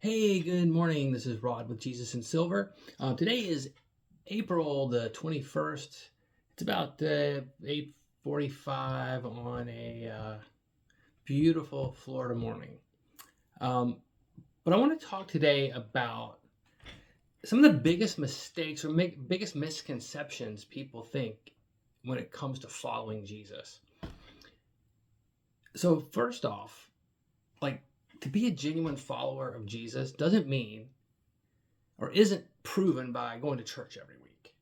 Hey, good morning. This is Rod with Jesus in Silver. Today is April the 21st. It's about 8:45 on a beautiful Florida morning. Um, but I want to talk today about some of the biggest mistakes or biggest misconceptions people think when it comes to following Jesus. So first off, like to be a genuine follower of Jesus doesn't mean or isn't proven by going to church every week.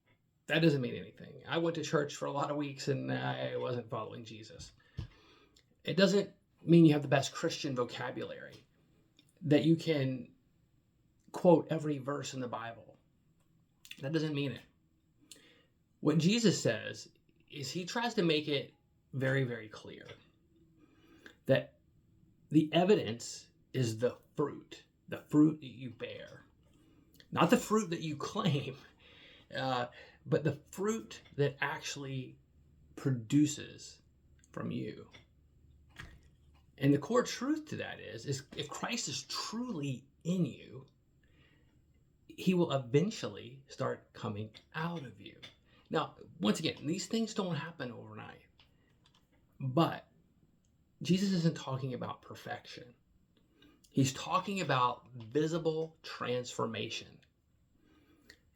That doesn't mean anything. I went to church for a lot of weeks and I wasn't following Jesus. It doesn't mean you have the best Christian vocabulary, that you can quote every verse in the Bible. That doesn't mean it. What Jesus says is he tries to make it very, very clear that the evidence is the fruit that you bear, not the fruit that you claim, but the fruit that actually produces from you. And the core truth to that is if Christ is truly in you, he will eventually start coming out of you. Now, once again, these things don't happen overnight. But Jesus isn't talking about perfection. He's talking about visible transformation.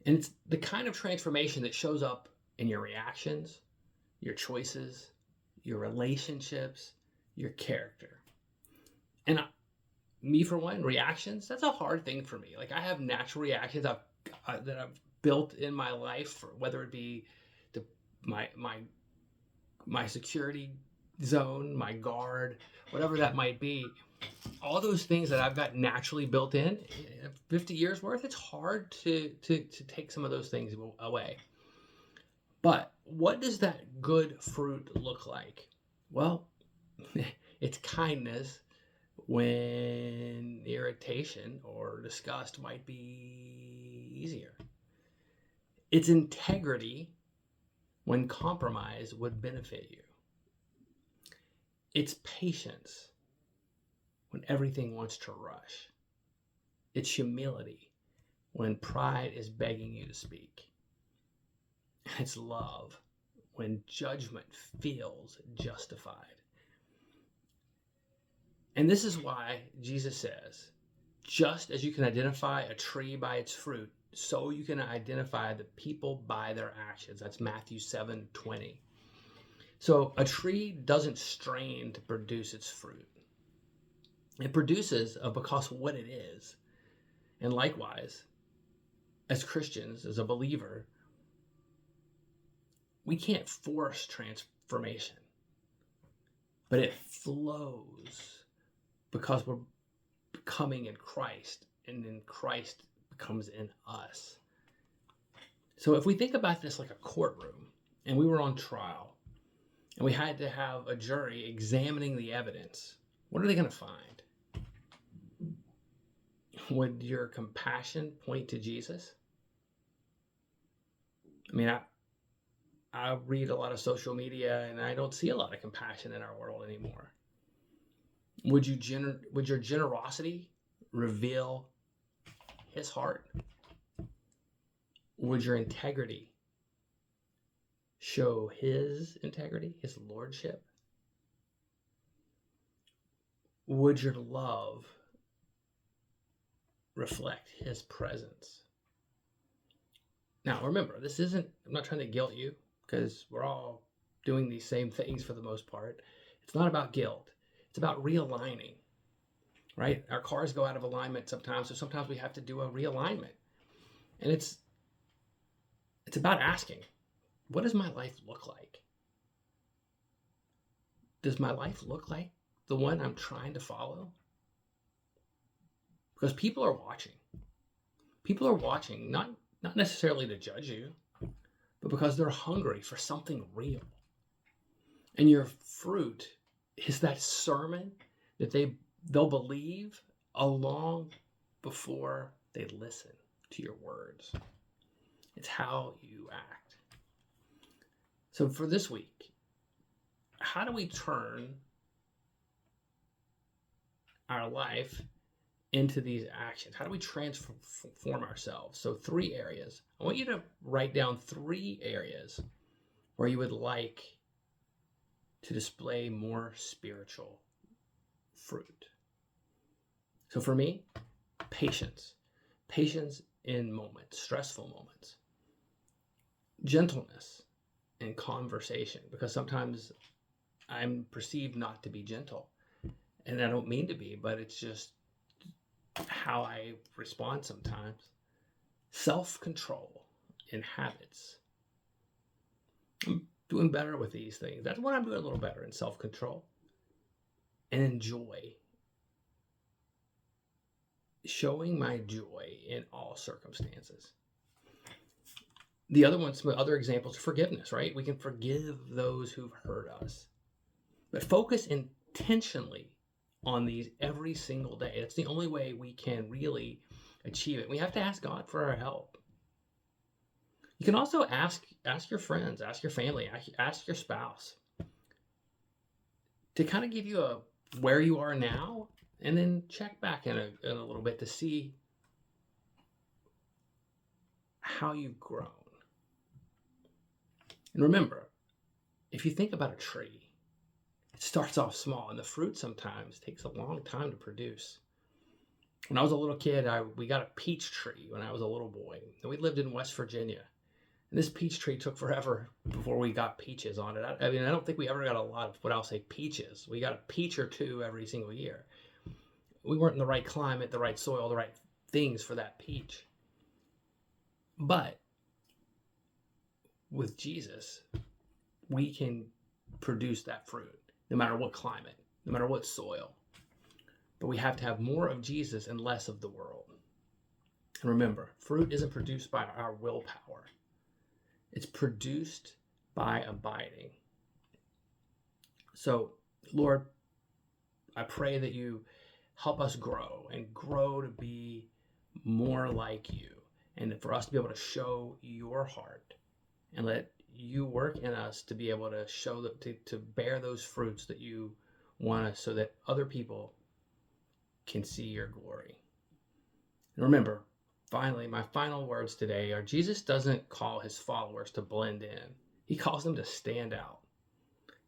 And it's the kind of transformation that shows up in your reactions, your choices, your relationships, your character. And me, for one, reactions, that's a hard thing for me. Like, I have natural reactions that I've built in my life, whether it be the, my security zone, my guard, whatever that might be. All those things that I've got naturally built in, 50 years worth, it's hard to take some of those things away. But what does that good fruit look like? Well, it's kindness when irritation or disgust might be easier. It's integrity when compromise would benefit you. It's patience when everything wants to rush. It's humility when pride is begging you to speak. It's love when judgment feels justified. And this is why Jesus says, just as you can identify a tree by its fruit, so you can identify the people by their actions. That's Matthew 7:20. So a tree doesn't strain to produce its fruit. It produces because of what it is. And likewise, as Christians, as a believer, we can't force transformation, but it flows because we're becoming in Christ, and then Christ becomes in us. So if we think about this like a courtroom, and we were on trial, and we had to have a jury examining the evidence, what are they going to find? Would your compassion point to Jesus? I mean, I read a lot of social media, and I don't see a lot of compassion in our world anymore. Would your generosity reveal his heart? Would your integrity show his integrity, his lordship? Would your love reflect his presence? Now, remember, I'm not trying to guilt you, because we're all doing these same things for the most part. It's not about guilt. It's about realigning, right? Our cars go out of alignment sometimes, so sometimes we have to do a realignment. And it's about asking, what does my life look like? Does my life look like the one I'm trying to follow? Because people are watching. People are watching, not necessarily to judge you, but because they're hungry for something real. And your fruit is that sermon that they'll believe long before they listen to your words. It's how you act. So for this week, how do we turn our life into these actions? How do we transform ourselves? So 3 areas. I want you to write down 3 areas where you would like to display more spiritual fruit. So for me, patience. Patience in moments, stressful moments. Gentleness in conversation, because sometimes I'm perceived not to be gentle. And I don't mean to be, but it's just how I respond sometimes. Self-control in habits. I'm doing better with these things. That's what I'm doing a little better in self-control. And in joy. Showing my joy in all circumstances. The other ones, other examples of forgiveness, right? We can forgive those who've hurt us. But focus intentionally on these every single day. That's the only way we can really achieve it. We have to ask God for our help. You can also ask your friends, ask your family, ask your spouse to kind of give you a where you are now, and then check back in a little bit to see how you've grown. And remember, if you think about a tree, it starts off small, and the fruit sometimes takes a long time to produce. When I was a little kid, we got a peach tree when I was a little boy, and we lived in West Virginia. And this peach tree took forever before we got peaches on it. I mean, I don't think we ever got a lot of what I'll say peaches. We got a peach or two every single year. We weren't in the right climate, the right soil, the right things for that peach. But with Jesus, we can produce that fruit no matter what climate, no matter what soil. But we have to have more of Jesus and less of the world. And remember, fruit isn't produced by our willpower. It's produced by abiding. So, Lord, I pray that you help us grow and grow to be more like you, and for us to be able to show your heart and let you work in us to be able to show that, to bear those fruits that you want us, so that other people can see your glory. And remember, finally, my final words today are Jesus doesn't call his followers to blend in. He calls them to stand out,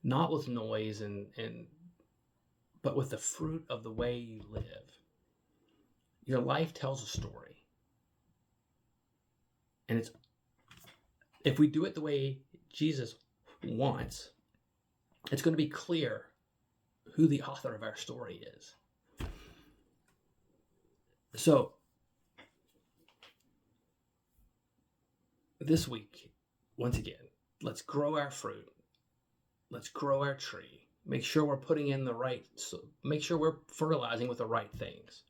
not with noise but with the fruit of the way you live. Your life tells a story. And if we do it the way Jesus wants, it's going to be clear who the author of our story is. So, this week, once again, let's grow our fruit. Let's grow our tree. Make sure we're make sure we're fertilizing with the right things.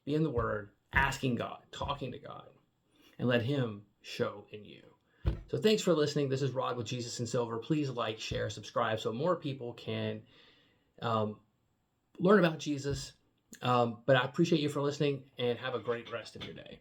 Be in the Word, asking God, talking to God, and let him show in you. So thanks for listening. This is Rod with Jesus in Silver. Please like, share, subscribe so more people can learn about Jesus. But I appreciate you for listening, and have a great rest of your day.